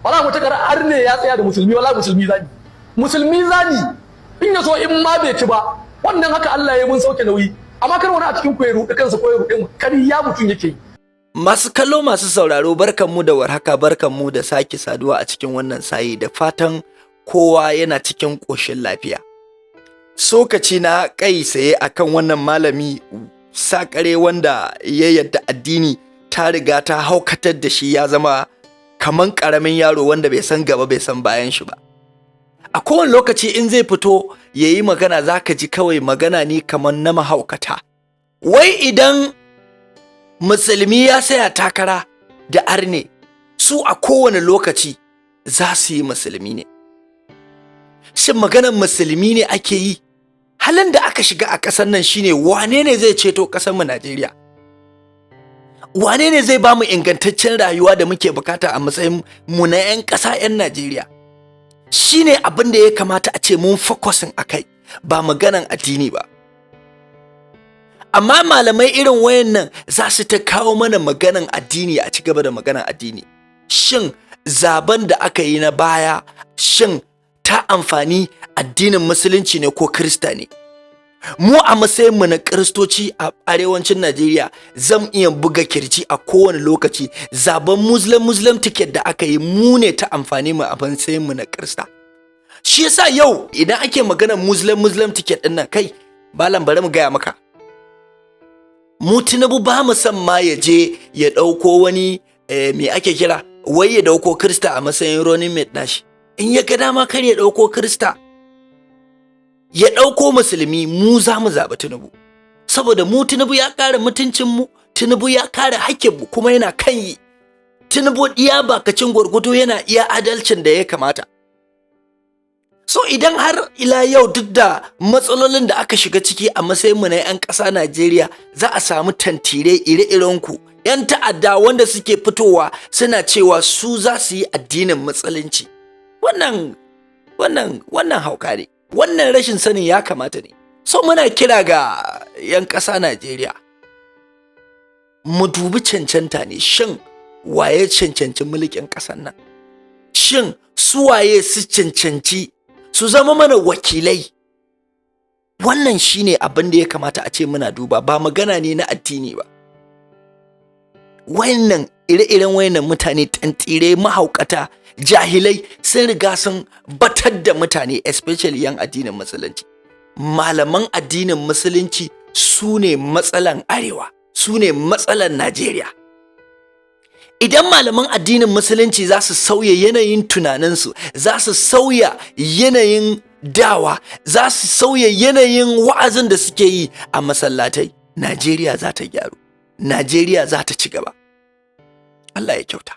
wala mutakar arne ya tsaya da musulmi, wala musulmi zani in ya so in ma bai ci ba wannan haka Allah ya mun sauke nauyi, amma kar wani a cikin ku ya ruɗe kansa ko ya ruɗe mu, kariya mutun yake yi. Masu kallo masu sauraro, barkanmu da warhaka, barkanmu da sake saduwa a cikin wannan sayi, da fatan kowa yana cikin ƙoshin lafiya. Sokaci na kai saye akan wannan malami sakare wanda ya yadda addini ta riga ta haukatar da shi, ya zama kaman ƙaramin yaro wanda bai san gaba bai san bayan shi ba. A kowane lokaci in zai fito ya yi magana zaka ji kawai magana ne kaman na mahaukata. Wai idan musulmi ya saya takara da arne, su a kowane lokaci za su yi musulmi ne. Shin maganar musulmi ne ake yi? Halin da aka shiga a ƙasar nan shine, wane ne zai ceto ƙasar mu Najeriya? Wane ne zai ba mu ingantaccen rayuwa da muke bukata a matsayin mu na 'yan ƙasa 'yan Najeriya? Shine abin da ya kamata a ce mun focusin akai, ba maganan addini ba. Amma malamai irin wayannan za su ta kawo mana maganan addini, a ci gaba da maganan addini. Shin zaben da aka yi na baya, shin ta amfani addinin musulunci ne ko Kirista ne? Mu a matsayin mu na Kiristoci a arewacin Najeriya zan iya buga kirji a kowane lokaci, zaben Muslim ticket da aka yi mu ne ta amfani mu a matsayin mu na Kirista. Shi yasa yau idan ake maganar Muslim ticket din nan, kai balan bari mu gaya maka, mu Tinubu ba mu san ma ya je ya dauko wani me ake kira, wai ya dauko Kirista a matsayin running mate nashi. In ya ga dama kar ya dauko Kirista, ya ɗauko musulmi, mu za mu zaɓi Tinubu. Saboda mu Tinubu ya kare mutuncinmu, Tinubu ya kare hakkinmu kuma yana kan yi. Tinubu iya bakacin gwargwado yana iya adalcin da ya kamata. So idan har ila yau duk da matsalolin da aka shiga ciki a matsayinmu na 'yan ƙasa Najeriya, za a samu tantire ire-irenku, 'yan ta'adda wanda suke fitowa suna cewa su za su yi addinin musulunci. Wannan hauka ne. Wannan rashin sanin ya kamata ne. So muna kira ga 'yan ƙasa Najeriya, mu dubi cancanta ne. Shin waye cancanci mulkin ƙasar nan? Shin su waye su cancanci su zama mana wakilai? Wannan shine abin da ya kamata a ce muna duba, ba magana ne na addini ba. Wannan ire-iren wayannan mutane tantire, mahaukata, jahilai sun riga sun batar da mutane, especially yan addinin musulunci. Malaman addinin musulunci su ne matsalan arewa, su ne matsalan Najeriya. Idan malaman addinin musulunci za su sauya yanayin tunaninsu, za su sauya yanayin dawa, za su sauya yanayin wa'azin da suke yi a masallatai, Najeriya za ta gyaru, Najeriya za ta ci gaba. Allah ya kyauta.